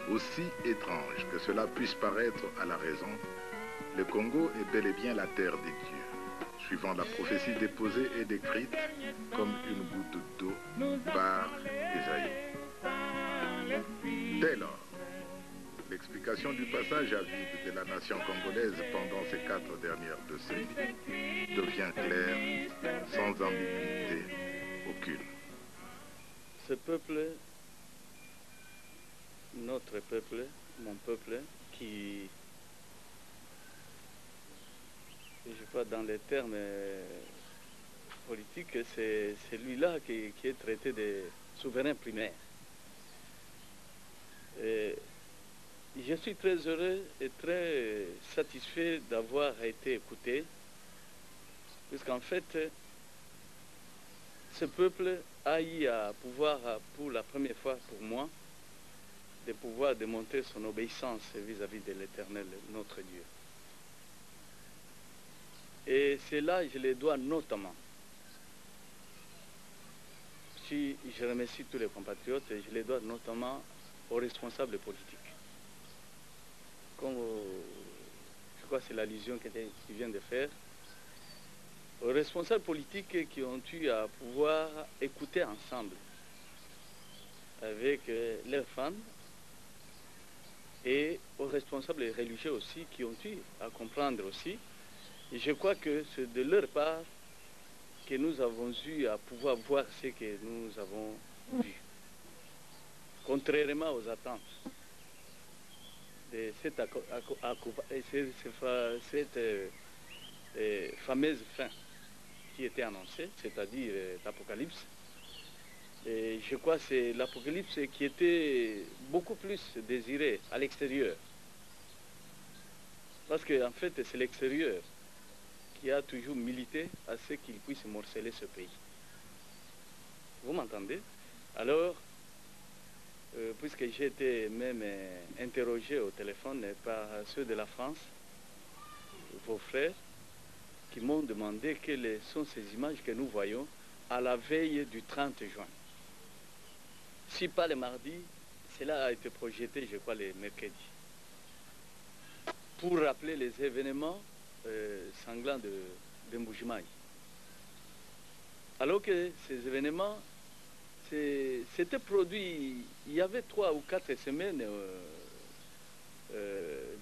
Aussi étrange que cela puisse paraître à la raison, le Congo est bel et bien la terre des dieux, suivant la prophétie déposée et décrite comme une goutte d'eau par Ésaïe. Dès lors, l'explication du passage à vide de la nation congolaise pendant ces 4 dernières décennies devient claire, sans ambiguïté aucune. Ce peuple, notre peuple, mon peuple, qui, je crois dans les termes politiques, c'est celui-là qui est traité de souverain primaire. Et je suis très heureux et très satisfait d'avoir été écouté, puisqu'en fait, ce peuple a eu à pouvoir, pour la première fois pour moi, de pouvoir démontrer son obéissance vis-à-vis de l'Éternel, notre Dieu. Et cela, je le dois notamment. Si je remercie tous les compatriotes, je les dois notamment aux responsables politiques. Comme je crois que c'est l'allusion qu'il vient de faire, aux responsables politiques qui ont eu à pouvoir écouter ensemble avec leurs fans, et aux responsables religieux aussi qui ont eu à comprendre aussi. Et je crois que c'est de leur part que nous avons eu à pouvoir voir ce que nous avons vu. Contrairement aux attentes de cette fameuse fin qui était annoncée, c'est-à-dire l'Apocalypse. Et je crois que c'est l'Apocalypse qui était beaucoup plus désiré à l'extérieur. Parce qu'en fait, c'est l'extérieur qui a toujours milité à ce qu'il puisse morceler ce pays. Vous m'entendez? Alors, puisque j'ai été même interrogé au téléphone par ceux de la France, vos frères, qui m'ont demandé quelles sont ces images que nous voyons à la veille du 30 juin. Si pas le mardi, cela a été projeté, je crois, le mercredi, pour rappeler les événements sanglants de Mbujimayi. Alors que ces événements s'étaient produits il y avait 3 ou 4 semaines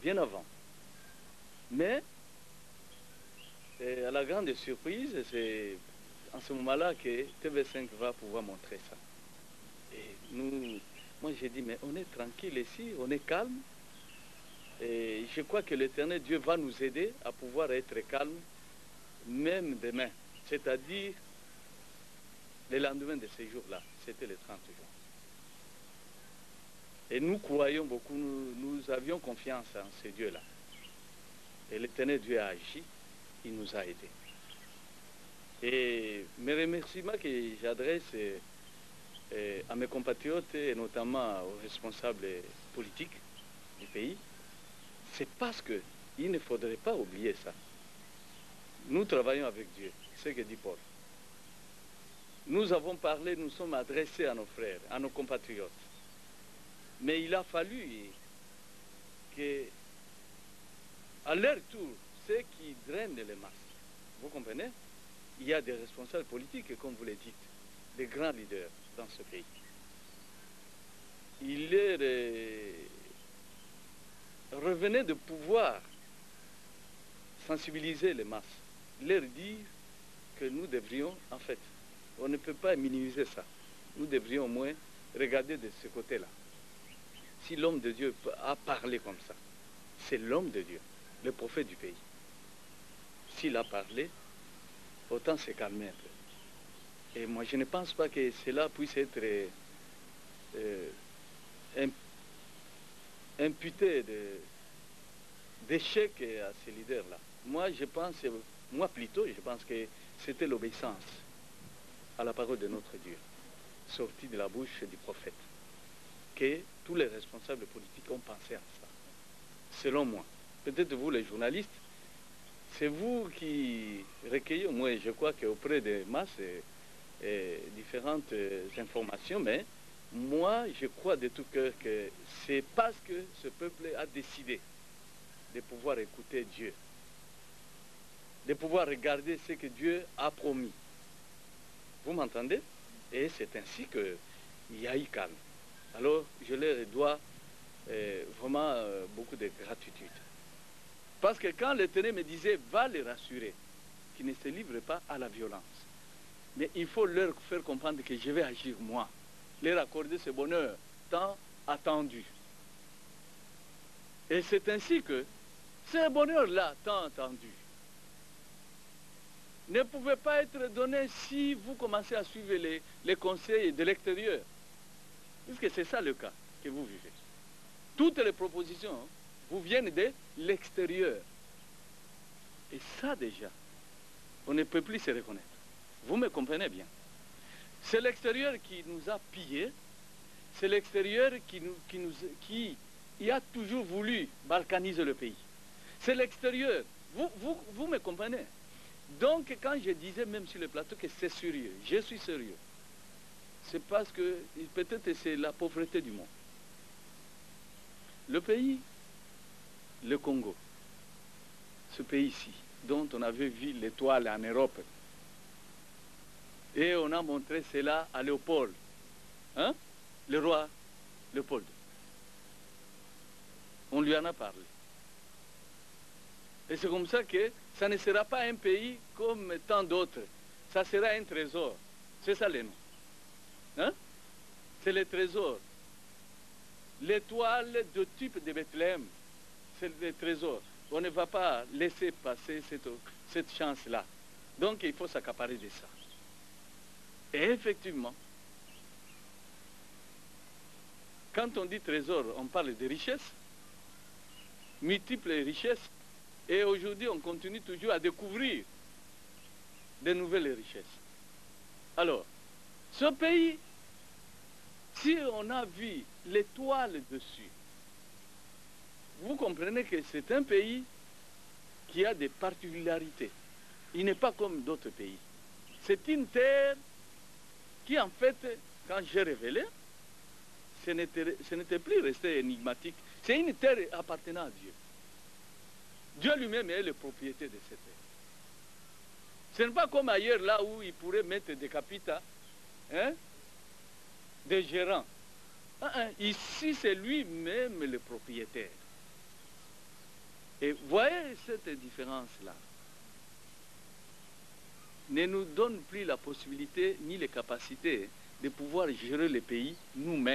bien avant. Mais à la grande surprise, c'est en ce moment-là que TV5 va pouvoir montrer ça. Et moi j'ai dit, mais on est tranquille ici, on est calme. Et je crois que l'Éternel Dieu va nous aider à pouvoir être calme, même demain. C'est-à-dire, le lendemain de ce jour-là, c'était le 30 juin. Et nous croyons beaucoup, nous avions confiance en ce Dieu-là. Et l'Éternel Dieu a agi, il nous a aidés. Et mes remerciements que j'adresse à mes compatriotes et notamment aux responsables politiques du pays, c'est parce qu'il ne faudrait pas oublier ça. Nous travaillons avec Dieu, c'est ce que dit Paul. Nous avons parlé, nous sommes adressés à nos frères, à nos compatriotes. Mais il a fallu que, à leur tour, ceux qui drainent les masses, vous comprenez? Il y a des responsables politiques, comme vous le dites, des grands leaders dans ce pays. Il leur revenait de pouvoir sensibiliser les masses, leur dire que nous devrions, en fait, on ne peut pas minimiser ça. Nous devrions au moins regarder de ce côté-là. Si l'homme de Dieu a parlé comme ça, c'est l'homme de Dieu, le prophète du pays. S'il a parlé, autant se calmer un peu. Et moi, je ne pense pas que cela puisse être imputé d'échec à ces leaders-là. Moi, je pense que c'était l'obéissance à la parole de notre Dieu, sortie de la bouche du prophète, que tous les responsables politiques ont pensé à ça. Selon moi. Peut-être vous, les journalistes, c'est vous qui recueillez, moi je crois qu'auprès des masses, différentes informations, mais Moi, je crois de tout cœur que c'est parce que ce peuple a décidé de pouvoir écouter Dieu, de pouvoir regarder ce que Dieu a promis. Vous m'entendez? Et c'est ainsi qu'il y a eu calme. Alors, je leur dois vraiment beaucoup de gratitude. Parce que quand l'Éternel me disait, va les rassurer, qu'ils ne se livrent pas à la violence. Mais il faut leur faire comprendre que je vais agir moi, leur accorder ce bonheur tant attendu. Et c'est ainsi que ce bonheur-là, tant attendu, ne pouvait pas être donné si vous commencez à suivre les conseils de l'extérieur. Puisque c'est ça le cas que vous vivez. Toutes les propositions vous viennent de l'extérieur. Et ça déjà, on ne peut plus se reconnaître. Vous me comprenez bien. C'est l'extérieur qui nous a pillés. C'est l'extérieur qui a toujours voulu balkaniser le pays. C'est l'extérieur. Vous me comprenez. Donc quand je disais même sur le plateau que c'est sérieux, je suis sérieux. C'est parce que peut-être c'est la pauvreté du monde. Le pays, le Congo, ce pays-ci, dont on avait vu l'étoile en Europe, et on a montré cela à Léopold, hein? Le roi Léopold. On lui en a parlé. Et c'est comme ça que ça ne sera pas un pays comme tant d'autres. Ça sera un trésor. C'est ça le nom. Hein? C'est le trésor. L'étoile de type de Bethléem, c'est le trésor. On ne va pas laisser passer cette chance-là. Donc il faut s'accaparer de ça. Et effectivement, quand on dit trésor, on parle de richesses, multiples richesses, et aujourd'hui on continue toujours à découvrir de nouvelles richesses. Alors, ce pays, si on a vu l'étoile dessus, vous comprenez que c'est un pays qui a des particularités. Il n'est pas comme d'autres pays. C'est une terre qui, en fait, quand j'ai révélé, ce n'était plus resté énigmatique. C'est une terre appartenant à Dieu. Dieu lui-même est le propriétaire de cette terre. Ce n'est pas comme ailleurs, là où il pourrait mettre des capitales, hein, des gérants. Ici, c'est lui-même le propriétaire. Et voyez cette différence-là. Ne nous donne plus la possibilité ni les capacités de pouvoir gérer le pays nous-mêmes.